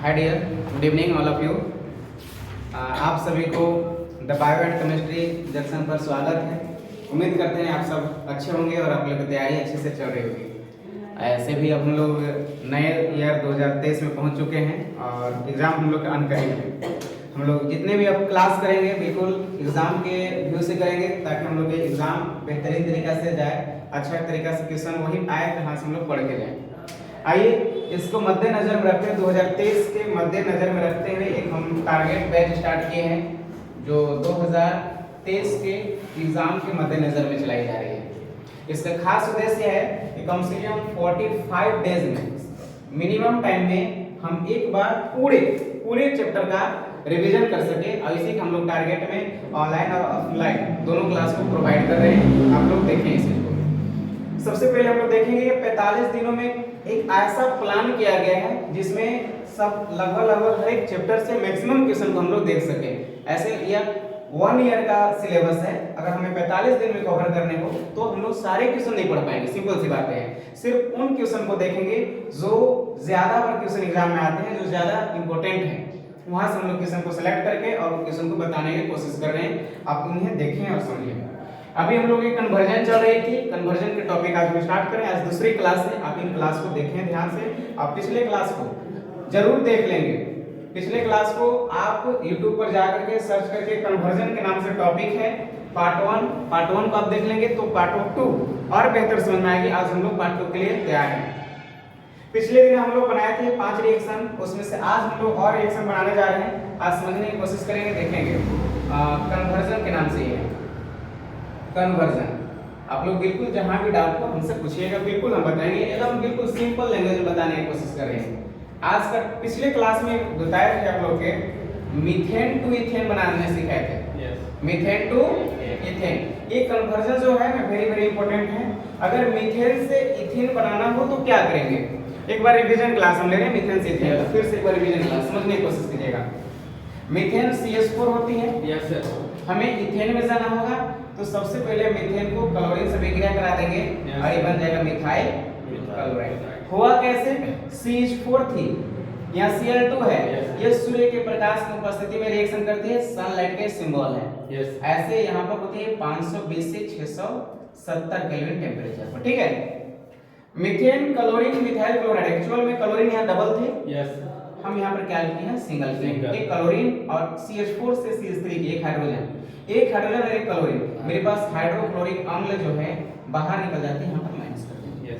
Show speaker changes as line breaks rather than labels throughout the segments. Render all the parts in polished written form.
Hi dear, good evening all of you. आप सभी को the bio and chemistry junction पर स्वागत है। उम्मीद करते हैं आप सब अच्छे होंगे और आप लोग की तैयारी अच्छे से चल रही होगी। ऐसे भी अब हम लोग नए ईयर 2023 में पहुंच चुके हैं और एग्ज़ाम हम लोग का अनकरीब है। हम लोग जितने भी अब क्लास करेंगे बिल्कुल एग्ज़ाम के व्यू से करेंगे ताकि हम लोग के एग्ज़ाम बेहतरीन तरीक़ा से जाए, अच्छा तरीक़ा से क्वेश्चन वही आए जहाँ से हम लोग पढ़ के जाएँ। आइए इसको मद्देनजर में रखते हुए 2023 के मद्देनजर में रखते हुए एक हम टारगेट बैच स्टार्ट किए हैं जो 2023 के एग्ज़ाम के मद्देनजर में चलाई जा रही है। इसका खास उद्देश्य है कि कम से कम 45 डेज में मिनिमम टाइम में हम एक बार पूरे चैप्टर का रिवीजन कर सके और इसी का हम लोग टारगेट में ऑनलाइन और ऑफलाइन दोनों क्लास को प्रोवाइड कर रहे हैं। आप लोग देखें इसे। सबसे पहले हम लोग देखेंगे 45 दिनों में एक ऐसा प्लान किया गया है जिसमें सब लगभग हर एक चैप्टर से मैक्सिमम क्वेश्चन को हम लोग देख सके। ऐसे यह 1 ईयर का सिलेबस है। अगर हमें 45 दिन में कवर करने हो तो हम लोग सारे क्वेश्चन नहीं पढ़ पाएंगे, सिंपल सी बात है। सिर्फ उन क्वेश्चन को देखेंगे जो ज्यादा बार क्वेश्चन एग्जाम में आते हैं, जो ज्यादा इंपॉर्टेंट है, वहां से हम लोग क्वेश्चन को सिलेक्ट करके और क्वेश्चन को बताने की कोशिश कर रहे हैं। आप उन्हें देखें और समझें। अभी हम लोग की कन्वर्जन चल रही थी, कन्वर्जन के टॉपिक आज हम स्टार्ट करें। आज दूसरी क्लास है, आप इन क्लास को देखें ध्यान से। आप पिछले क्लास को जरूर देख लेंगे। पिछले क्लास को आप YouTube पर जाकर के सर्च करके कन्वर्जन के नाम से टॉपिक है पार्ट 1 को आप देख लेंगे तो पार्ट 2 और बेहतर समझ में आएगी। आज हम लोग पार्ट 2 के लिए तैयार हैं। पिछले दिन हम लोग बनाए थे 5 रिएक्शन, उसमें से आज हम लोग और रिएक्शन बनाने जा रहे हैं। आज समझने की कोशिश करेंगे, देखेंगे। कन्वर्जन के नाम से ये है कन्वर्जन। आप लोग बिल्कुल जहां भी डाउट हो हमसे पूछिएगा, बिल्कुल हम बताएंगे। एकदम बिल्कुल सिंपल लैंग्वेज में बताने की कोशिश कर रहे हैं। आज का पिछले क्लास में बताया था आप लोग के मीथेन टू इथेन बनाने सिखाए थे। मीथेन टू इथेन, ये कन्वर्जन जो है ना वेरी इंपॉर्टेंट है। अगर मीथेन से इथेन बनाना हो तो क्या करेंगे? एक बार रिवीजन क्लास हम ले रहे हैं मीथेन से इथेन, फिर से एक बार रिवीजन क्लास समझने की कोशिश कीजिएगा। मीथेन CH4 होती है। Yes sir. हमें इथेन में जाना होगा तो सबसे पहले मीथेन को क्लोरीन से विक्रिया करा देंगे और ये बन जाएगा मिथाइल क्लोराइड। हुआ कैसे? CH4 थी, यहाँ Cl2 है। ये सूर्य के प्रकाश की उपस्थिति में रिएक्शन करती है, सनलाइट के सिंबल है। ऐसे यहाँ पर होती है 520 से 670 केल्विन टेम्परेचर पर, ठीक है। Methane chlorine methyl chloride, actual में क्लोरीन यहाँ डबल थे, हम यहाँ पर क्या लिखे हैं सिंगल। एक क्लोरीन और CH4 से CH3 एक हाइड्रोजन और एक क्लोरीन। मेरे पास हाइड्रोक्लोरिक अम्ल जो है बाहर निकल जाती है, यहाँ पर माइनस कर देंगे।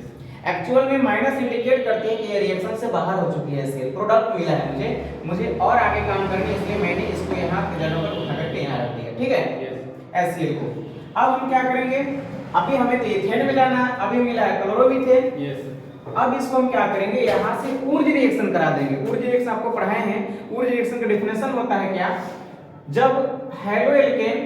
एक्चुअल में माइनस इंडिकेट करते हैं कि ये रिएक्शन से बाहर हो चुकी है, सेल प्रोडक्ट मिला है मुझे और आगे काम करनी है, इसलिए मैंने इसको यहाँ पे जगह पर उठा करके यहाँ रख दिया, ठीक है। HCl को अब हम क्या करेंगे? अभी हमें तो इथेन में जाना है, अभी मिला है क्लोरोमीथेन। अब इसको हम क्या करेंगे? यहाँ से ऊर्ज रिएक्शन करा देंगे। ऊर्ज रिएक्शन आपको पढ़ाए हैं। ऊर्ज रिएक्शन का डेफिनेशन होता है क्या? जब हैलोएल्केन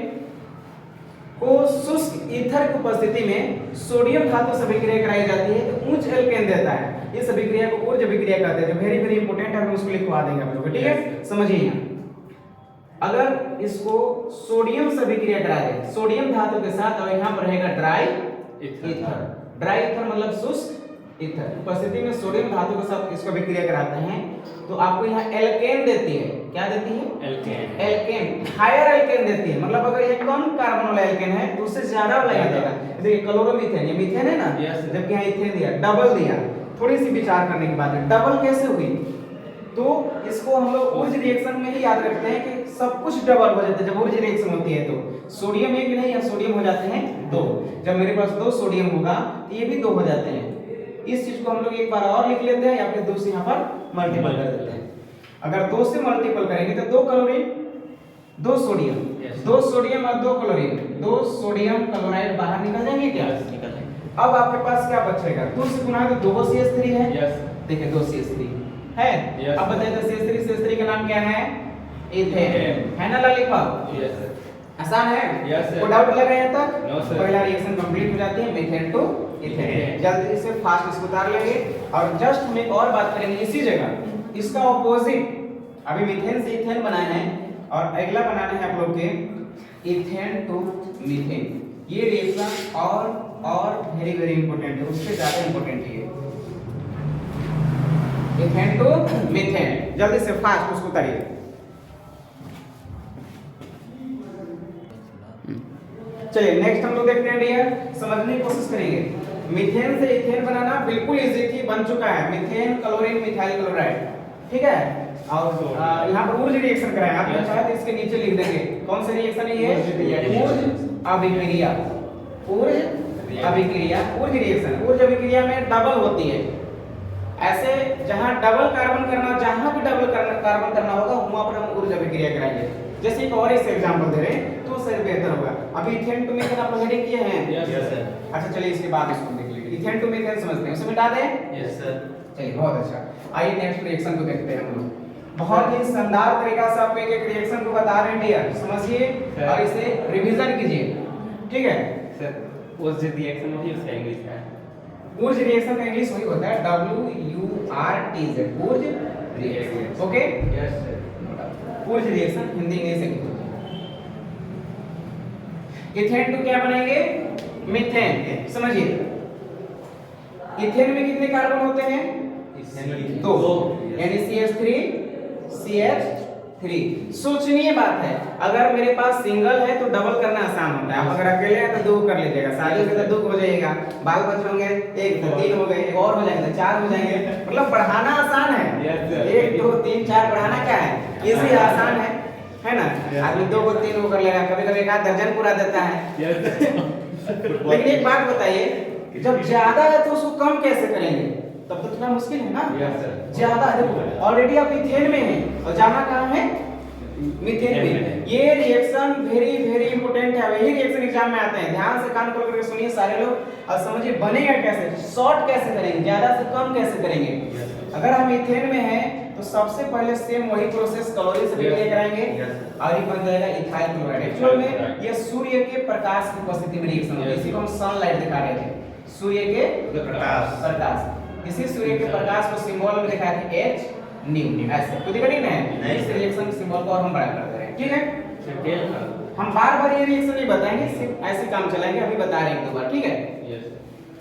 को शुष्क ईथर की उपस्थिति में सोडियम धातु से अभिक्रिया कराई जाती है तो उच्च एल्केन देता है। इस अभिक्रिया को ऊर्ज अभिक्रिया कहते हैं, जो वेरी इंपॉर्टेंट है। हम उसको लिखवा देंगे आप लोगों को, ठीक है। समझिए, अगर इसको सोडियम से अभिक्रिया करा दें सोडियम धातु के साथ और यहाँ पर रहेगा ड्राई ईथर। ड्राई ईथर मतलब शुष्क ईथर उपस्थिति में सोडियम धातु के साथ इसको अभिक्रिया कराते हैं तो आपको यहाँ एल्केन देती है। क्या देती है? एल्केन। हायर एल्केन देती है, मतलब अगर ये कम कार्बन वाला एल्केन है तो उससे ज्यादा वाला ही देगा। देखिए क्लोरोमीथेन, ये मीथेन है ना, जबकि यहाँ इथेन दिया, डबल दिया। थोड़ी सी विचार करने की बात है, डबल कैसे हुई? तो इसको हम लोग ऊर्ज रिएक्शन में ही याद रखते हैं कि सब कुछ डबल हो जाता है। जब ऊर्ज रिएक्शन होती है तो सोडियम एक नहीं, या सोडियम हो जाते हैं 2। जब मेरे पास 2 सोडियम होगा तो ये भी 2 हो जाते हैं। इस चीज को हम लोग एक बार और लिख लेते हैं या फिर 2 से यहाँ पर मल्टीपल कर देते हैं। अगर 2 से मल्टीपल करेंगे तो 2 क्लोरीन 2 सोडियम, 2 सोडियम और 2 क्लोरीन, 2 सोडियम क्लोराइड बाहर निकल जाएंगे क्या? निकल जाएंगे। अब आपके पास क्या बचेगा? 2 से गुना है तो 2 CH3 है। देखिए 2 CH3 है। अब बताइए तो CH3 का नाम क्या है? इथेन, है ना लॉलीपॉप? आसान है? कोई डाउट लगा यहाँ तक? पहला रिएक्शन कंप्लीट हो जाती है मीथेन टू इथेन। जल्दी से फास्ट इसको उतार लेंगे और जस्ट हम एक और बात करेंगे इसी जगह, इसका ऑपोजिट। अभी मीथेन से इथेन बनाना है और अगला बनाना है आप लोग के इथेन टू मीथेन। ये रिएक्शन और वेरी इंपॉर्टेंट है, उससे ज्यादा इंपॉर्टेंट है। Ethane to methane. जल्दी से फास्ट उसको करिए। चलिए नेक्स्ट हम लोग देखते हैं डियर, समझने की कोशिश करेंगे। मीथेन से इथेन बनाना बिल्कुल इजी थी, बन चुका है मीथेन क्लोरीन मिथाइल क्लोराइड, ठीक है। और यहाँ पर ऊर्ज रिएक्शन कराएं, आप चाहे तो इसके नीचे लिख देंगे कौन सा रिएक्शन है ये, ऊर्ज अभिक्रिया। ऊर्ज अभिक्रिया, ऊर्ज रिएक्शन। ऊर्ज अभिक्रिया में डबल होती है, ऐसे जहां डबल कार्बन करना, जहां भी डबल कार्बन करना होगा वहां पर हम ऊर्ज अभिक्रिया कराएंगे। जैसे एक और इस एग्जांपल दे रहे हैं तो उससे बेहतर होगा। अभी इथेन टू मीथेन आप हेडिंग किए हैं? Yes sir. अच्छा चलिए इसके बाद इसको देख लीजिए। इथेन टू मीथेन समझते हैं, उसे मिटा दें? Yes sir. चलिए बहुत अच्छा। आइए नेक्स्ट रिएक्शन को देखते हैं हम लोग। बहुत ही शानदार तरीका से आपको एक रिएक्शन को बता रहे हैं डियर, समझिए और इसे रिवीजन कीजिए, ठीक है
सर। ऊर्ज रिएक्शन वही उसका इंग्लिश है।
ऊर्ज रिएक्शन का इंग्लिश वही होता है WURTZ, Wurtz reaction. Okay
yes sir.
Wurtz reaction Hindi English से लिखो। इथेन टू क्या बनाएंगे? मीथेन। समझिए इथेन में कितने कार्बन होते हैं? दो, यानी CH3 CH3। सोचनीय बात है, अगर मेरे पास सिंगल है तो डबल करना आसान होता है, आप अगर अकेले हैं तो दो कर लीजिएगा, शादी में तो दो हो जाएगा, बाल बच्चे होंगे एक तो तीन हो गए, एक और हो जाएंगे चार हो जाएंगे, मतलब बढ़ाना आसान है। एक दो तीन चार बढ़ाना क्या है, इजी आसान है ना। आदमी दो को तीन को कर लेगा, कभी कभी एक आध दर्जन पूरा देता है। लेकिन एक बात बताइए, जब ज्यादा है तो उसको कम कैसे करेंगे? तब तो थोड़ा मुश्किल है ना। ज्यादा है, देखो ऑलरेडी आप इथेन में हैं और जाना कहाँ है? मीथेन में। ये रिएक्शन वेरी वेरी इंपॉर्टेंट है, वही रिएक्शन एग्जाम में आते हैं। ध्यान से कान खोल करके सुनिए सारे लोग और समझिए बनेगा कैसे, शॉर्ट कैसे करेंगे, ज्यादा से कम कैसे करेंगे। अगर हम इथेन में हैं तो सबसे पहले सेम वही प्रोसेस क्लोरीन से बिक्रिया कराएंगे और ये बन जाएगा इथाइल क्लोराइड। एक्चुअल में ये सूर्य के प्रकाश की उपस्थिति में रिएक्शन होती है, इसी को हम सनलाइट दिखा रहे थे, सूर्य के प्रकाश। इसी सूर्य के प्रकाश को सिंबल में दिखाया था H न्यू, ऐसे कोई दिक्कत नहीं है। इस रिएक्शन सिंबल को और हम बड़ा कर दे रहे हैं, ठीक है। हम बार बार ये रिएक्शन नहीं बताएंगे, सिर्फ ऐसे काम चलाएंगे, अभी बता रहे हैं एक दो बार, ठीक है।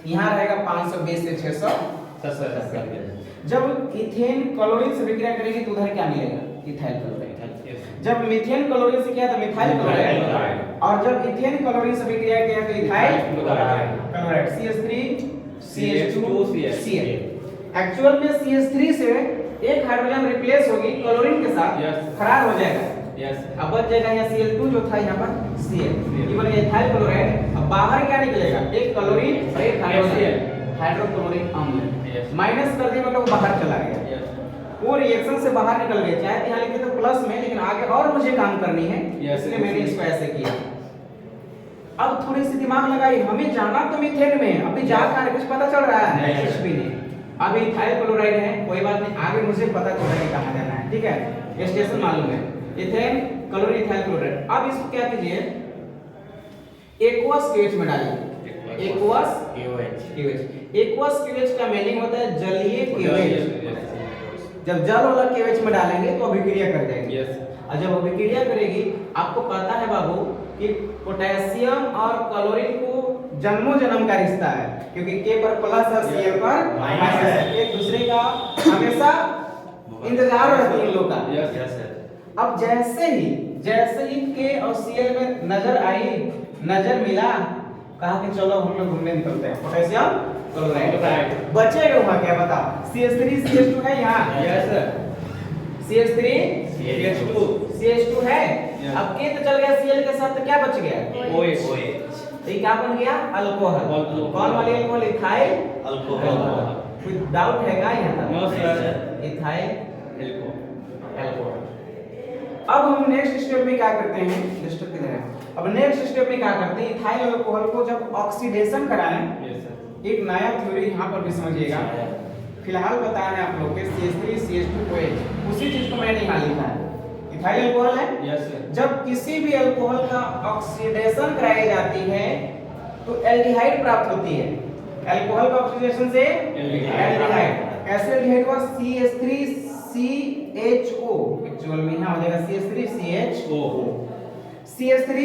यहाँ रहेगा 520 से 670। जब इथेन क्लोरीन से विक्रिया करेगी तो उधर क्या मिलेगा? Ethyl chloride. जब मीथेन क्लोरीन से किया तो मिथाइल क्लोराइड, और जब इथेन क्लोरीन से विक्रिया किया तो ethyl chloride. CH3 CH2 Cl। Actual में CH3 से एक हाइड्रोजन रिप्लेस होगी क्लोरीन के साथ, खराब हो जाएगा। अब बच जाएगा यहाँ Cl2 जो था यहाँ पर Cl, ये बन गया इथाइल क्लोराइड। अब बाहर क्या निकलेगा? एक क्लोरीन और एक हाइड्रोजन, हाइड्रोक्लोरिक अम्ल। माइनस कर दिया मतलब बाहर चला गया, वो रिएक्शन से बाहर निकल गया। चाहे यहाँ लिखे तो प्लस में, लेकिन आगे और मुझे काम करनी है इसलिए मैंने इसको ऐसे किया। अब थोड़ी सी दिमाग लगाई, हमें जाना तो मीथेन में, अभी जा कर कुछ पता चल रहा है? कुछ भी नहीं। अभी इथाइल क्लोराइड है, कोई बात नहीं, आगे मुझे पता चल रहा है कहाँ जाना है, ठीक है। स्टेशन मालूम है, इथेन क्लोरीन इथाइल क्लोराइड। अब इसको क्या कीजिए, एक्वस KH में डालिए। Aqueous KH। एक्वस KH का मीनिंग होता है जलीय KH। जब जल वाला KH में डालेंगे तो अभिक्रिया कर जाएगी, और जब अभिक्रिया करेगी, आपको पता है बाबू कि पोटेशियम और क्लोरीन को जन्मों जन्म का रिश्ता है, क्योंकि K पर प्लस और Cl पर माइनस है, एक दूसरे का हमेशा इंतजार रहता है इन लोगों का। अब जैसे ही K और Cl में नजर मिला, कहा कि चलो हम लोग घूमने निकलते हैं। पोटेशियम क्लोराइड बचेगा वहां, क्या बताओ? CH3 CH2 है यहाँ, CH3 CH2 है। अब K तो चल गया Cl के साथ, तो क्या बच गया? OH। ये क्या बन गया? अल्कोहल। कौन वाली अल्कोहल? Ethyl alcohol. कोई डाउट है क्या यहाँ तक? No sir, ethyl alcohol. अब हम नेक्स्ट स्टेप में क्या करते हैं? स्टेप किधर है? अब नेक्स्ट स्टेप में क्या करते हैं? इथाइल अल्कोहल को जब ऑक्सीडेशन कराएं, एक नया थ्योरी यहाँ पर भी समझिएगा। फिलहाल बता रहे हैं आप लोग के CH3 CH2 OH, उसी चीज को मैंने यहाँ लिखा है। इथाइल अल्कोहल है, जब किसी भी अल्कोहल का ऑक्सीडेशन कराई जाती है तो एल्डिहाइड प्राप्त होती है। अल्कोहल का ऑक्सीडेशन से एल्डिहाइड। कैसे एल्डिहाइड हुआ? CH3 CHO। एक्चुअल में यहाँ हो जाएगा CH3 CHO। CH3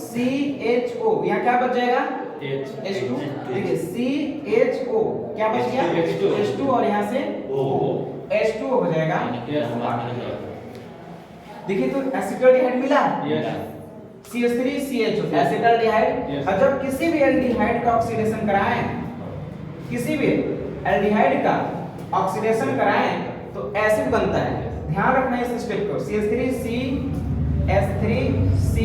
CHO, यहाँ क्या बच जाएगा? H2। देखिए CHO क्या बच गया? H2 और यहाँ से O। H2 H2O हो जाएगा।
Yes.
देखिए तो एसिटाल्डिहाइड मिला,
Yes.
CH3CHO acetaldehyde.
Yes.
और जब किसी भी एल्डिहाइड का ऑक्सीडेशन कराएं, किसी भी एल्डिहाइड का ऑक्सीडेशन कराएं तो एसिड बनता है। ध्यान रखना इस स्टेप को, CH3CH3C।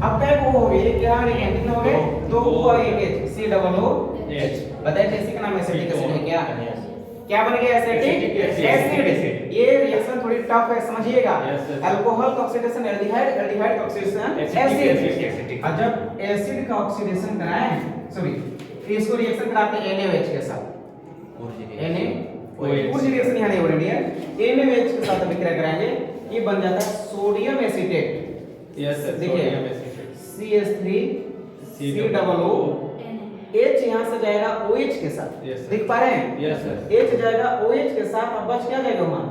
अब क्या वो हो गए, क्या कितने हो गए, 2 और 1 H, COOH। बताइए कैसे का नाम एसिटिक एसिड है क्या? क्या बन गया एसिटिक एसिड। ये रिएक्शन थोड़ी टफ है, समझिएगा। अल्कोहल का ऑक्सीडेशन एल्डिहाइड, एल्डिहाइड का ऑक्सीडेशन एसिड। और जब एसिड का ऑक्सीडेशन कराएं, सॉरी इसको रिएक्शन कराते हैं NaOH के साथ, NaOH रिएक्शन यहां नहीं हो रही है, NaOH के साथ अभिक्रिया कराएंगे, ये बन जाता है सोडियम एसीटेट।
Yes,
देखिए CH3COO H यहाँ से जाएगा OH के साथ,
Yes, sir.
देख पा रहे हैं?
Yes, sir.
H जाएगा OH के साथ, अब बच क्या जाएगा वहां, Na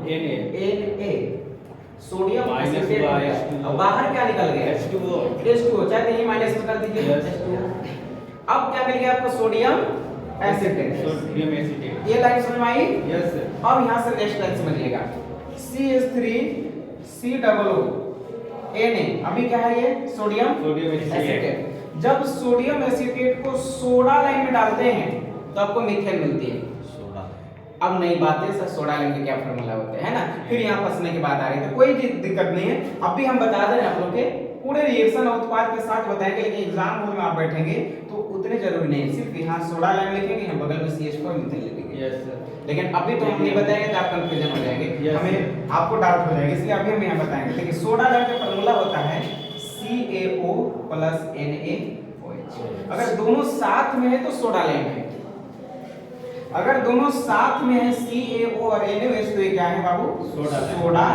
सोडियम
Minus
एसीटेट
हुआ,
हो गया।
H2O।
अब बाहर क्या निकल गया,
H2O।
H2O, चाहे तो ये माइनस में कर दीजिए,
Yes.
H2O। अब क्या मिल गया आपको, सोडियम एसीटेट।
Sodium acetate.
ये लाइन समझ में आई?
Yes, sir.
अब यहाँ से नेक्स्ट लाइन समझिएगा, CH3COO Na, अभी क्या है ये, सोडियम
Sodium acetate.
एसीटेट। जब सोडियम एसीटेट को सोडा लाइन में डालते हैं तो आपको मीथेन मिलती है। अब नई बात है सर, सोडा लाइन में क्या फार्मूला होता है ना, फिर यहाँ फंसने की बात आ रही है, तो कोई दिक्कत नहीं है। अभी हम बता दे रहे हैं आप लोग के पूरे रिएक्शन और उत्पाद के साथ बताएंगे, लेकिन एग्जाम हॉल में आप बैठेंगे तो उतने जरूरी नहीं, सिर्फ यहाँ सोडा लाइन लिखेंगे, यहाँ बगल में CH4 मीथेन लिखेंगे।
Yes, sir.
लेकिन अभी तो हम नहीं बताएंगे तो आप कंफ्यूजन हो जाएंगे,
Yes,
हमें आपको डाउट हो जाएगा, इसलिए अभी हम यहाँ बताएंगे। देखिए सोडा लाइन का फार्मूला होता है CaO + NaOH। अगर दोनों साथ में है तो सोडा लाइन है, अगर दोनों साथ में है CaO और NaOH तो ये क्या है बाबू, सोडा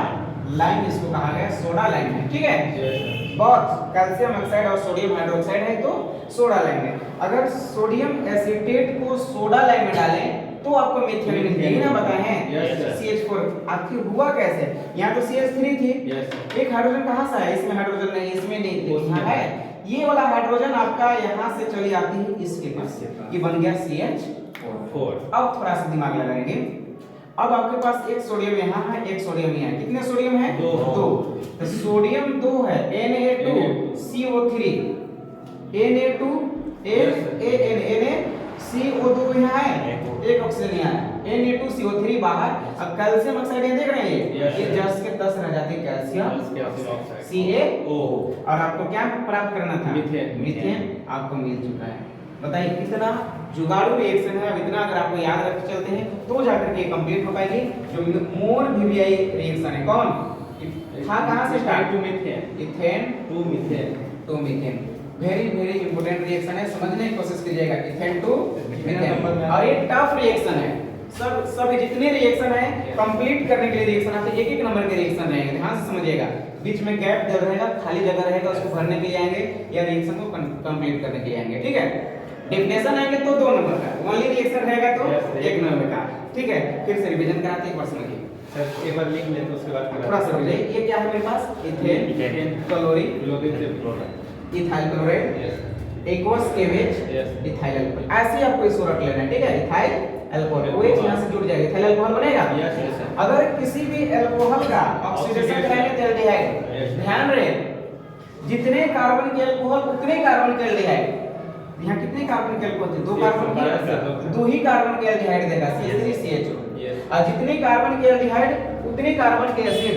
लाइन इसको कहा गया, सोडा लाइन है, ठीक है।
Yes, sir.
बहुत कैल्शियम ऑक्साइड और सोडियम हाइड्रोक्साइड है तो सोडा लाइन है। अगर सोडियम एसीटेट को सोडा लाइन में डालें तो आपको मीथेन मिलेगी ना, बताए हैं।
Yes, sir.
CH4 आखिर हुआ कैसे, यहाँ तो CH3 थी,
Yes, sir.
एक हाइड्रोजन कहाँ से है, इसमें हाइड्रोजन नहीं, इसमें नहीं थी,
उसमें
यहाँ है। ये वाला हाइड्रोजन आपका यहाँ से चली आती है इसके पास, ये बन गया CH4। अब थोड़ा सा दिमाग लगाएंगे, अब आपके पास एक सोडियम यहाँ है, एक सोडियम यहाँ है, कितने सोडियम है,
दो।
तो सोडियम 2 है, Na2 CO3 Na2 CO2 यहाँ है, एक ऑक्सीजन यहाँ है, Na2 CO3 बाहर। अब कैल्शियम ऑक्साइड ये देख रहे हैं,
Yes,
ये
sir.
10 के 10 रह जाते हैं कैल्शियम CaO, और आपको क्या प्राप्त करना था, मीथेन आपको मिल चुका है। बताइए कितना जुगाड़ू रिएक्शन है। अब इतना अगर आपको याद रख के चलते हैं तो जाकर के कंप्लीट हो पाएगी। जो मोर VBI रिएक्शन है, कौन था, कहां से start,
to methane,
ethane
to methane,
to methane. Very important reaction है, समझने की कोशिश कीजिएगा, इथेन टू मीथेन। और ये टफ रिएक्शन है, सब जितने रिएक्शन है कंप्लीट करने के लिए रिएक्शन आते हैं, एक नंबर के रिएक्शन रहेंगे, ध्यान से समझिएगा। बीच में गैप जब रहेगा, खाली जगह रहेगा, उसको भरने के लिए आएंगे या रिएक्शन को कंप्लीट करने के लिए आएंगे, ठीक है। डेफिनेशन आएंगे तो 2 नंबर का, ओनली रिएक्शन रहेगा तो 1 नंबर का, ठीक है। फिर से रिवीजन कराते हैं, एक बार समझिए
सर, एक बार लिख लें तो उसके बाद
थोड़ा सा समझिए। ये क्या है मेरे पास, इथेन क्लोरीन
क्लोरीन से क्लोराइड,
इथाइल क्लोराइड एक्वस केवेज इथाइल अल्कोहल, ऐसे ही आपको इसको रख लेना है, ठीक है। इथाइल अल्कोहल, OH यहां से जुड़ जाएगा, इथाइल अल्कोहल बनेगा।
Yes, yes, sir.
अगर किसी भी अल्कोहल का ऑक्सीडेशन कराएंगे तो एल्डिहाइड,
Yes.
ध्यान रहे जितने कार्बन के अल्कोहल उतने कार्बन के एल्डिहाइड। यहाँ कितने कार्बन के अल्कोहल थे, 2 कार्बन के, 2 ही कार्बन के एल्डिहाइड देगा, CH3CHO। और जितने कार्बन के एल्डिहाइड उतने कार्बन के एसिड,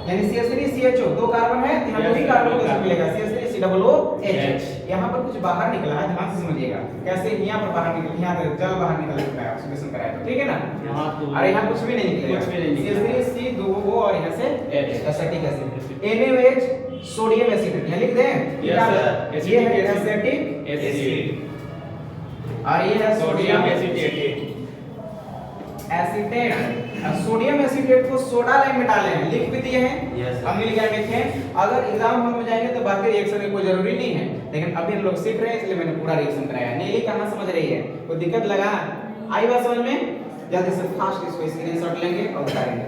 यानी CH3CHO 2 कार्बन है, यहाँ 2 ही कार्बन के एसिड मिलेगा, CH3COOH। यहाँ पर कुछ बाहर निकला है, ध्यान से समझिएगा कैसे, यहाँ पर बाहर निकल, यहाँ पर जल बाहर निकल चुका है, ऑक्सीडेशन कराया तो, ठीक है ना।
यहाँ तो
और यहाँ कुछ भी नहीं निकलेगा,
कुछ भी नहीं निकलेगा।
CH3C2O और यहाँ से
H।
Acetic acid, NaOH sodium acid, यहाँ लिख दें।
Yes, sir.
ये है एसिटिक
एसिड,
और ये है
sodium acetate,
acetate. Sodium acetate को सोडा लाइन में डाले हैं, लिख भी दिए हैं।
Yes, sir.
अब मिल गया मीथेन। अगर एग्जाम हॉल में जाएंगे तो बाकी रिएक्शन की कोई जरूरी नहीं है, लेकिन अभी हम लोग सीख रहे हैं इसलिए मैंने पूरा रिएक्शन कराया। नीली कहां समझ रही है, कोई दिक्कत लगा, आई बात समझ में? जल्दी से फास्ट इसको स्क्रीनशॉट लेंगे और उतारेंगे।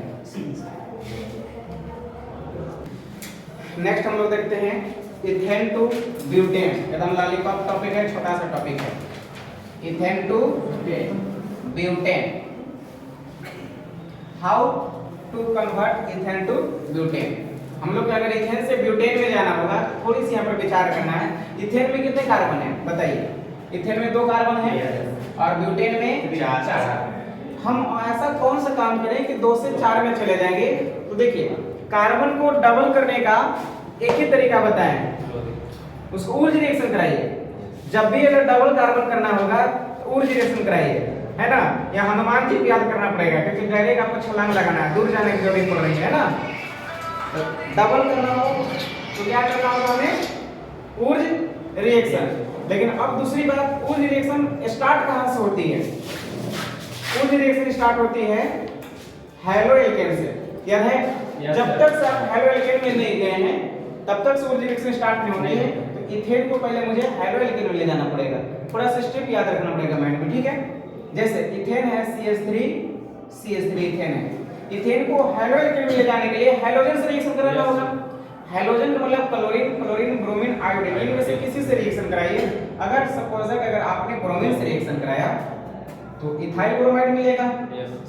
नेक्स्ट हम लोग देखते हैं इथेन टू ब्यूटेन, एकदम लॉलीपॉप टॉपिक है, छोटा सा टॉपिक है। Ethane to butane, how to convert ethane to butane. हम लोग को अगर इथेन से ब्यूटेन में जाना होगा तो थोड़ी सी यहाँ पर विचार करना है। इथेन में कितने कार्बन है बताइए? इथेन में 2 कार्बन है और ब्यूटेन में 4। हम ऐसा कौन सा काम करें कि 2 से 4 में चले जाएंगे? तो देखिए कार्बन को डबल करने का एक ही तरीका बताएं, उसको ऊर्ज रिएक्शन कराइए। जब भी अगर डबल कार्बन करना होगा तो ऊर्ज रिएक्शन कराइए, है ना? या हनुमान जी को याद करना पड़ेगा क्योंकि डायरेक्ट आपको छलांग लगाना है, दूर जाने की जरूरत पड़ रही है ना। तो डबल करना हो तो क्या करना होगा हमें? Wurtz reaction. लेकिन अब दूसरी बात, ऊर्ज रिएक्शन स्टार्ट कहां से होती है? ऊर्ज रिएक्शन स्टार्ट होती है हैलो एल्केन से। याद है? जब तक आप हैलो एल्केन में नहीं गए हैं तब तक ऊर्ज रिएक्शन स्टार्ट नहीं होनी है। तो इथेन को पहले मुझे हैलो एल्केन में ले जाना पड़ेगा, थोड़ा सा स्टेप याद रखना पड़ेगा माइंड में, ठीक है? जैसे इथेन है CH3 इथेन है। इथेन को हैलो एल्केन में ले जाने के लिए हैलोजन से रिएक्शन कराना होगा। हैलोजन का मतलब क्लोरीन, ब्रोमीन, आयोडीन, इनमें से किसी से रिएक्शन कराइए। अगर सपोज अगर आपने ब्रोमीन से रिएक्शन कराया तो इथाइल ब्रोमाइड मिलेगा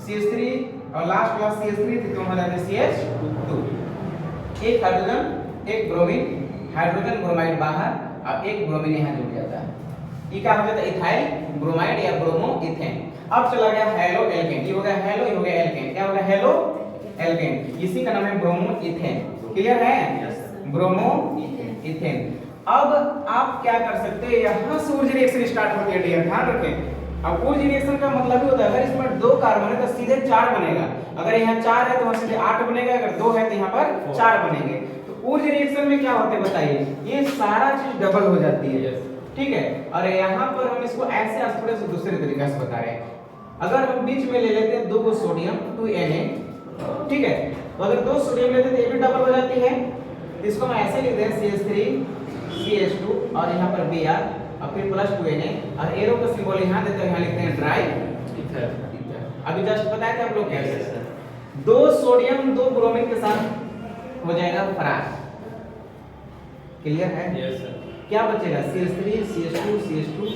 CH3 और लास्ट क्लास CH3 थी तो हो जाता है CH2। एक हाइड्रोजन एक ब्रोमीन, हाइड्रोजन ब्रोमाइड बाहर और एक ब्रोमीन यहां जुड़ जाता है। ये क्या हो जाता है? इथाइल ब्रोमाइड या ब्रोमो इथेन। अब चला गया हैलो एल्केन, ये हो गया हैलो, ये हो गया एल्केन। क्या हो गया? Hello alkane. इसी का नाम है ब्रोमो इथेन। क्लियर है? Bromo ethane. अब आप क्या कर सकते हैं? यहां से ऊर्ज रिएक्शन स्टार्ट होती है डियर, ध्यान रखें। अब ऊर्ज रिएक्शन का मतलब ही होता है अगर इसमें 2 कार्बन है तो सीधे 4 बनेगा, अगर यहाँ 4 है तो वहां सीधे 8 बनेगा, अगर 2 है तो यहाँ पर 4 बनेंगे। तो ऊर्ज रिएक्शन में क्या होते हैं बताइए? ये सारा चीज डबल हो जाती है, ठीक है? और यहाँ पर हम इसको ऐसे थोड़े से दूसरे तरीके से बता रहे हैं। अगर हम बीच में ले लेते हैं 2 सोडियम 2Na, ठीक है? तो अगर 2 सोडियम लेते तो ये भी डबल हो जाती है। इसको हम ऐसे लिखते हैं CH3 CH2 और यहाँ पर Br और फिर प्लस 2Na और एरो का सिंबल यहाँ देते हैं, यहाँ लिखते हैं ड्राई ईथर। अभी जस्ट बताया था आप लोग क्या है? 2 सोडियम 2 ब्रोमीन के साथ हो जाएगा फरास। क्लियर है?
Yes sir.
क्या बचेगा? CH3 CH2 CH2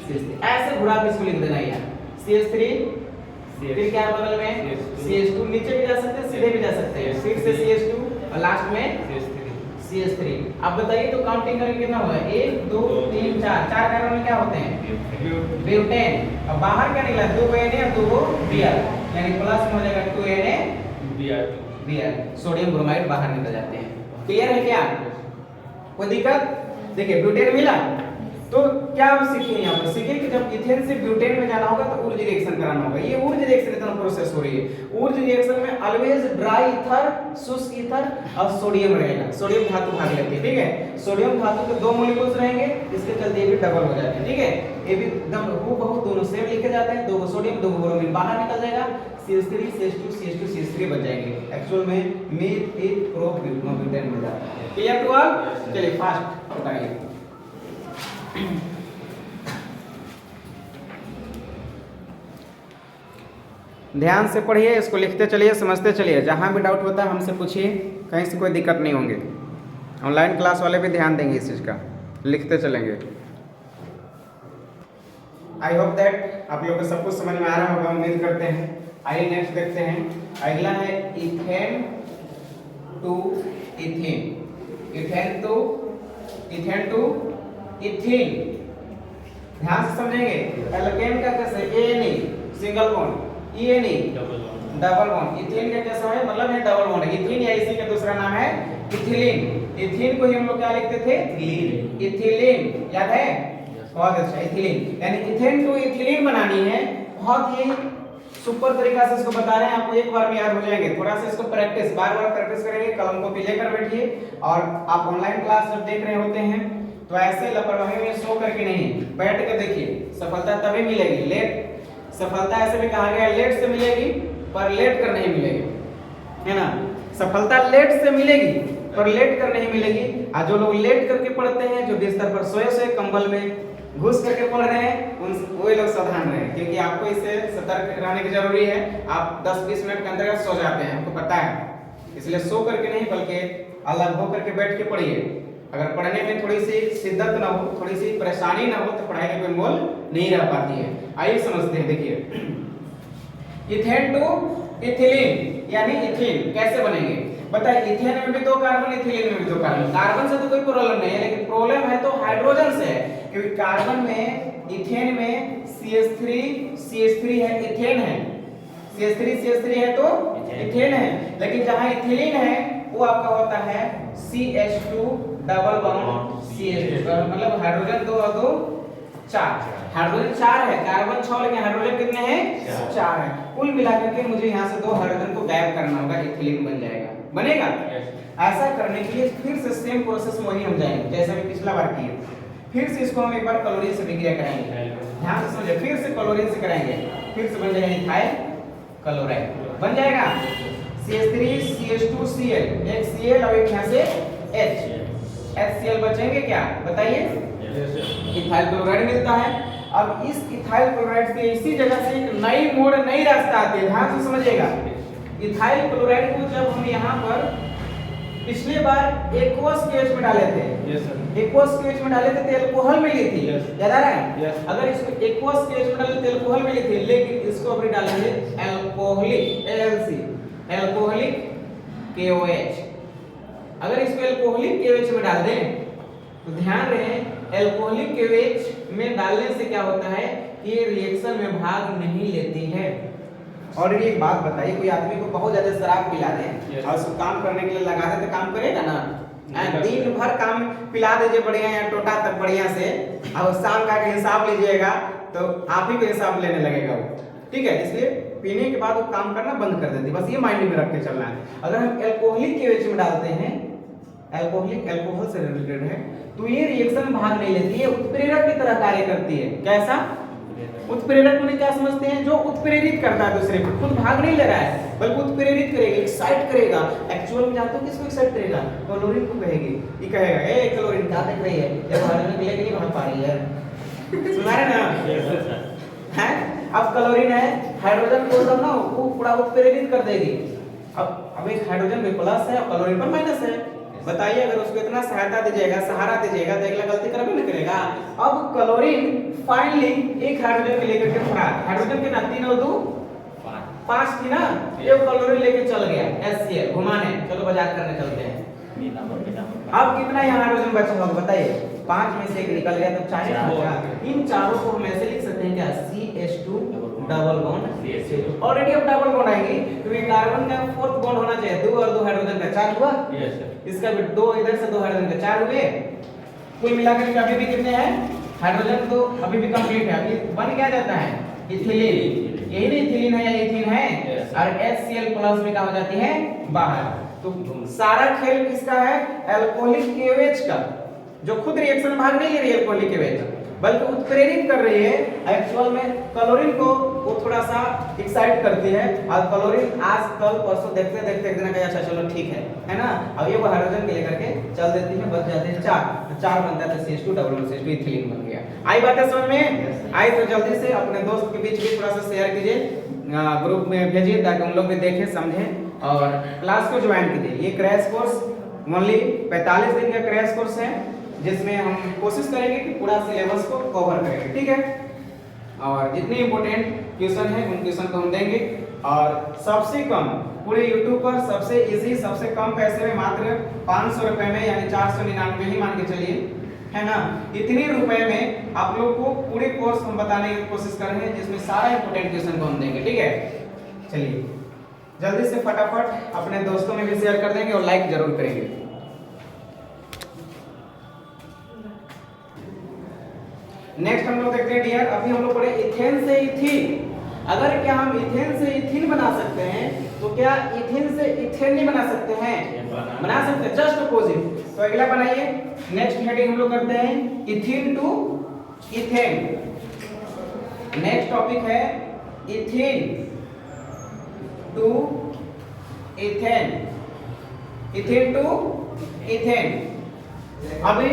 CH3। ऐसे घुरा के इसको लिख देना है यार। CH3 फिर क्या है बगल में? CH2 नीचे भी जा सकते हैं, सीधे भी जा सकते हैं, फिर से CH2 और लास्ट में CH3। अब बताइए तो काउंटिंग करके कितना हुआ? 1 2 3 4 कार्बन में क्या होते हैं? ब्यूटेन। अब बाहर क्या निकला? 2 Na और 2 Br, यानी प्लस में हो जाएगा 2Na Br। सोडियम ब्रोमाइड बाहर निकल जाते हैं। क्लियर है क्या? कोई दिक्कत? देखिए ब्यूटेन मिला तो क्या आप सीखे? यहाँ पर सीखे कि जब इथेन से ब्यूटेन में जाना होगा तो ऊर्ज रिएक्शन कराना होगा। ये ऊर्ज रिएक्शन इतना प्रोसेस हो रही है। ऊर्ज रिएक्शन में ऑलवेज ड्राई ईथर, शुष्क ईथर और सोडियम रहेगा। सोडियम धातु भाग लेती है, ठीक है? सोडियम धातु के 2 मॉलिक्यूल्स रहेंगे, इसके चलते ये भी डबल हो जाते हैं, ठीक है? ये भी एकदम हूबहू दोनों सेम लिखे जाते हैं। 2 सोडियम 2 ब्रोमीन बाहर निकल जाएगा, CH3 CH2 CH2 CH3 बच जाएंगे। एक्चुअल में मीथ ईथ प्रो ब्यूटेन हो जाता है। Clear to all? चलिए फास्ट बताइए। ध्यान से पढ़िए, इसको लिखते चलिए, समझते चलिए। जहां भी डाउट होता है हमसे पूछिए, कहीं से कोई दिक्कत नहीं होंगे। ऑनलाइन क्लास वाले भी ध्यान देंगे इस चीज़ का, लिखते चलेंगे। आई होप दैट आप लोगों को सब कुछ समझ में आ रहा होगा, उम्मीद करते हैं। आइए नेक्स्ट देखते हैं। अगला है ethane to ethene. Ethane to ethene. ध्यान से समझेंगे। एल्केन का कैसे? ANE single bond, ENE double bond. Ethene का कैसा है? मतलब है डबल बॉन्ड। इथीन या इसी का दूसरा नाम है इथिलीन। इथीन को ही हम लोग क्या लिखते थे? इथिलीन। याद है? बहुत अच्छा, इथिलीन। यानी इथेन टू इथिलीन बनानी है। बहुत ही सुपर तरीका से इसको बता रहे हैं, आपको एक बार में याद हो जाएंगे। थोड़ा सा इसको प्रैक्टिस, बार-बार प्रैक्टिस करेंगे। कलम को लेकर बैठिए और आप ऑनलाइन क्लास जब देख रहे होते हैं तो ऐसे लापरवाही में सो करके नहीं, बैठ के देखिए। सफलता तभी मिलेगी। लेट सफलता ऐसे भी कहा गया लेट से मिलेगी पर लेट कर नहीं मिलेगी, है ना? सफलता लेट से मिलेगी पर लेट कर नहीं मिलेगी। और जो लोग लेट करके पढ़ते हैं, जो बिस्तर पर सोए कंबल में घुस करके पढ़ रहे हैं, उन वही लोग सावधान रहें, क्योंकि आपको इससे सतर्क रहने की जरूरी है। आप 10-20 मिनट के अंदर सो जाते हैं, हमको पता है। इसलिए सो करके नहीं बल्कि अलग हो करके बैठ के पढ़िए। अगर पढ़ने में थोड़ी सी शिद्दत ना हो, थोड़ी सी परेशानी ना हो तो पढ़ाई में कोई मोल नहीं रह पाती है। आइए समझते हैं। देखिए इथेन टू इथिलीन यानी इथीन कैसे बनेंगे? बताइए, इथेन में भी दो कार्बन, इथिलीन में भी दो कार्बन। कार्बन से तो कोई प्रॉब्लम नहीं है, लेकिन प्रॉब्लम है तो हाइड्रोजन से है, क्योंकि कार्बन में, इथेन में CH3 है, इथेन है, CH3 है तो इथेन है, लेकिन जहां इथिलीन है वो आपका होता है CH2 डबल बॉन्ड CH2, मतलब हाइड्रोजन 2 और 2 4, हाइड्रोजन 4 है, कार्बन 6, लेकिन हाइड्रोजन कितने हैं? 4 है। कुल मिलाकर के मुझे यहाँ से 2 हाइड्रोजन को गायब करना होगा, इथिलीन बन जाएगा, बनेगा। ऐसा करने के लिए फिर से सेम प्रोसेस में वही हम जाएंगे जैसा कि पिछला बार किए। फिर से इसको हम एक बार क्लोरीन से विक्रिया कराएंगे, ध्यान से समझिए, फिर से क्लोरीन से कराएंगे, फिर से बन जाएगा इथाइल क्लोराइड, बन जाएगा CH3 CH2 Cl, एक Cl और एक यहाँ से HCl बचेंगे क्या? बताइए, इथाइल क्लोराइड मिलता है। अब इस इथाइल क्लोराइड से इसी जगह से एक नई मोड़, नई रास्ता आती है, ध्यान से समझिएगा। इथाइल क्लोराइड को जब हम यहाँ पर पिछले बार एक्वस केएच में डाले थे, एक्वस केएच में डाले थे तो अल्कोहल मिली थी, याद आ रहा है? अगर इसको एक्वस केएच में डाले तो अल्कोहल मिली थी, लेकिन इसको अभी डालेंगे अल्कोहलिक ALC, अल्कोहलिक KOH। अगर इसको अल्कोहलिक KOH में डाल दें तो ध्यान रहे, अल्कोहलिक KOH में डालने से क्या होता है कि ये रिएक्शन में भाग नहीं लेती है। और एक बात बताइए, कोई आदमी को बहुत ज्यादा शराब पिला दे और उसको काम करने के लिए लगा दे तो काम करेगा ना? दिन भर काम पिला दीजिए बढ़िया या टोटा तक बढ़िया से, और शाम का हिसाब लीजिएगा तो आप ही को हिसाब लेने लगेगा वो, ठीक है? इसलिए पीने के बाद वो काम करना बंद कर देती है, बस ये माइंड में रख के चलना है। अगर हम अल्कोहलिक KOH में डालते हैं, अल्कोहल से रिलेटेड है, तो ये रिएक्शन में भाग नहीं लेती है, उत्प्रेरक की तरह कार्य करती है। कैसा? उत्प्रेरक में क्या समझते हैं? जो उत्प्रेरित करता है दूसरे को, खुद भाग नहीं ले रहा है बल्कि उत्प्रेरित करेगा, एक्साइट करेगा। एक्चुअल में जानते हो किसको एक्साइट करेगा? क्लोरीन को कहेगी, ये कहेगा ए क्लोरीन क्या देख रही है, ये हाइड्रोजन को लेके नहीं भाग पा रही है, सुना रहे ना? हैं? अब क्लोरीन है, हाइड्रोजन को सब ना वो पूरा उत्प्रेरित कर देगी। अब एक हाइड्रोजन पे प्लस है और क्लोरीन पर माइनस है, बताइए अगर उसको इतना सहायता दीजिएगा, सहारा दीजिएगा तो अगला गलती करेगा नहीं करेगा? अब क्लोरीन फाइनली एक हाइड्रोजन के लेकर के फड़ा, हाइड्रोजन के ना 3 और 2 5 थी ना, ये क्लोरीन लेके चल गया HCl घुमाने, चलो बाजार करने चलते हैं। अब कितना यहाँ हाइड्रोजन बचा होगा बताइए? 5 में से एक निकल गया तो 4 बचा। इन चारों को हम ऐसे लिख सकते हैं क्या? CH2 डबल बॉन्ड, ऑलरेडी अब डबल बॉन्ड आएंगे क्योंकि कार्बन का 4th बॉन्ड होना चाहिए, 2 और 2 हाइड्रोजन का 4 हुआ, इसका भी 2 इधर से 2 हाइड्रोजन का 4 हुए। कुल मिलाकर के अभी भी कितने हैं? हाइड्रोजन तो अभी भी कंप्लीट है, अभी बन क्या जाता है? इथिलीन, यही नहीं इथिलीन है या इथीन है, और HCl प्लस में क्या हो जाती है? बाहर। तो सारा खेल किसका है? अल्कोहलिक KOH का, जो खुद रिएक्शन भाग नहीं ले रही है अल्कोहलिक KOH, बल्कि उत्प्रेरित कर रही है। एक्चुअल में क्लोरीन को वो थोड़ा सा एक्साइट करती है, और क्लोरीन आज कल परसों देखते देखते एक दिन कहा अच्छा चलो ठीक है ना, अब ये वो हाइड्रोजन के लेकर के चल देती है, बच जाते हैं 4 बनता है तो CH2 double bond CH2 ethylene बन गया। आई बात है समझ में? आई तो जल्दी से अपने दोस्त के बीच भी थोड़ा सा शेयर कीजिए, ग्रुप में भेजिए ताकि उन लोग भी देखें समझें और क्लास को ज्वाइन कीजिए। ये क्रैश कोर्स ओनली 45 दिन का क्रैश कोर्स है, जिसमें हम कोशिश करेंगे कि पूरा सिलेबस को कवर करेंगे, ठीक है? और जितने इंपॉर्टेंट क्वेश्चन है उन क्वेश्चन को हम देंगे, और सबसे कम पूरे YouTube पर सबसे इजी, सबसे कम पैसे में मात्र 500 रुपए में, यानी 499 ही मान के चलिए, है ना? इतने रुपए में आप लोग को पूरे कोर्स हम बताने की कोशिश कर रहे हैं, जिसमें सारा इंपॉर्टेंट क्वेश्चन को हम देंगे, ठीक है? चलिए जल्दी से फटाफट अपने दोस्तों में भी शेयर कर देंगे और लाइक जरूर करेंगे। नेक्स्ट हम लोग देखते हैं डियर, अभी हम लोग पढ़े इथेन से इथीन। अगर क्या हम इथेन से इथीन बना सकते हैं तो क्या इथेन से इथेन नहीं बना सकते हैं? बना सकते हैं, जस्ट अपोजिट। तो अगला बनाइए, नेक्स्ट हेडिंग हम लोग करते हैं ethene to ethane. Next topic है ethene to ethane, ethane to ethane. अभी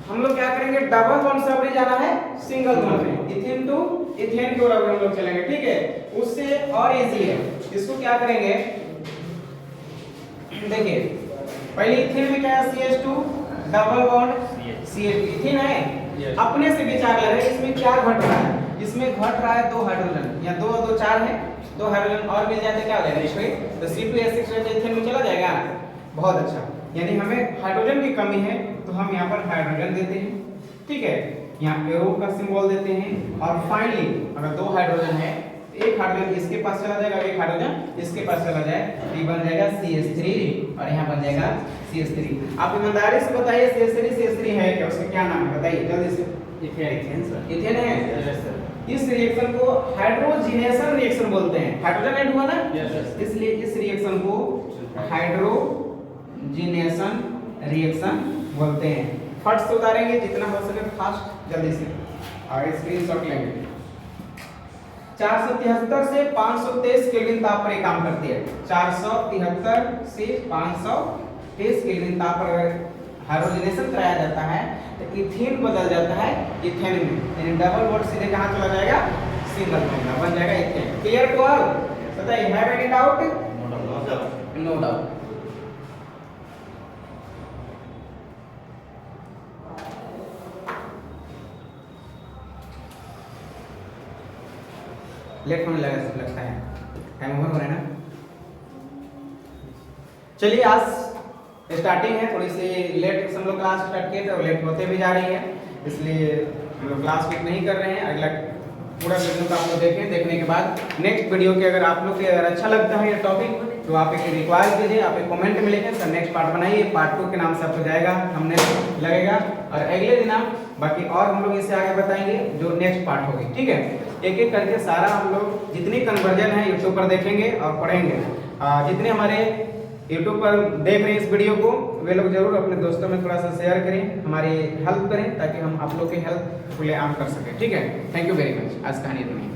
हम लोग क्या करेंगे? डबल बॉन्ड से अभी जाना है सिंगल बॉन्ड में, इथेन टू इथेन की ओर हम लोग चलेंगे, ठीक है? उससे और इजी है, इसको क्या करेंगे? देखिए पहले इथेन में क्या है? CH2 double bond CH2 ethane है, अपने से विचार लगे इसमें क्या घट रहा है? इसमें घट रहा है 2 हाइड्रोजन, या 2 और 2 4 है, दो हाइड्रोजन और मिल जाए तो क्या हो जाएगा H2 तो C2H6 रहता है इथेन में चला जाएगा। बहुत अच्छा, यानी हमें हाइड्रोजन की कमी है तो हम यहाँ पर हाइड्रोजन देते हैं, ठीक है, यहाँ एरो का सिंबल देते हैं। और फाइनली अगर दो हाइड्रोजन है, एक हाइड्रोजन इसके पास चला जाएगा, एक हाइड्रोजन इसके पास चला जाए तो ये बन जाएगा CH3 और यहाँ बन जाएगा CH3। आप ईमानदारी से बताइए CH3 है क्या, उसका क्या नाम है बताइए जल्दी से।
Ethane sir.
इथेन है।
Yes sir.
इस रिएक्शन को हाइड्रोजिनेशन रिएक्शन बोलते हैं। हाइड्रोजन ऐड हुआ ना,
यस।
इसलिए इस रिएक्शन को हाइड्रोजिनेशन रिएक्शन बोलते हैं। फट से उतारेंगे जितना हो सके फास्ट जल्दी से और स्क्रीनशॉट लेंगे। 473 से 523 केल्विन ताप पर ये काम करती है। 473 से 523 केल्विन ताप पर हाइड्रोजनेशन कराया जाता है तो इथेन बदल जाता है इथेन में, यानी डबल बॉन्ड सीधे कहां चला जाएगा, सिंगल बॉन्ड बन जाएगा इथेन। Clear to all? बताइए, have any doubt? No doubt. Late होने लगा लगता है, टाइम ओवर हो रहा है ना। चलिए आज स्टार्टिंग है, थोड़ी सी लेट से हम लोग क्लास स्टार्ट किए थे और लेट होते भी जा रही है, इसलिए हम लोग क्लास फिट नहीं कर रहे हैं। अगला पूरा वीडियो का आप लोग देखें, देखने के बाद नेक्स्ट वीडियो के अगर आप लोग के अगर अच्छा लगता है ये टॉपिक तो आप एक रिक्वायर कीजिए, आप एक कमेंट में लिखें सर नेक्स्ट पार्ट बनाइए, पार्ट 2 के नाम से आपको जाएगा, हमने लगेगा और अगले दिन आप बाकी और हम लोग इससे आगे बताएंगे जो नेक्स्ट पार्ट होगी, ठीक है। एक एक करके सारा हम लोग जितनी कन्वर्जन है यूट्यूब पर देखेंगे और पढ़ेंगे। जितने हमारे यूट्यूब पर देख रहे हैं इस वीडियो को वे लोग जरूर अपने दोस्तों में थोड़ा सा शेयर करें, हमारी हेल्प करें ताकि हम आप लोग की हेल्प खुले आम कर सकें, ठीक है। Thank you very much. आज कहानी इतनी।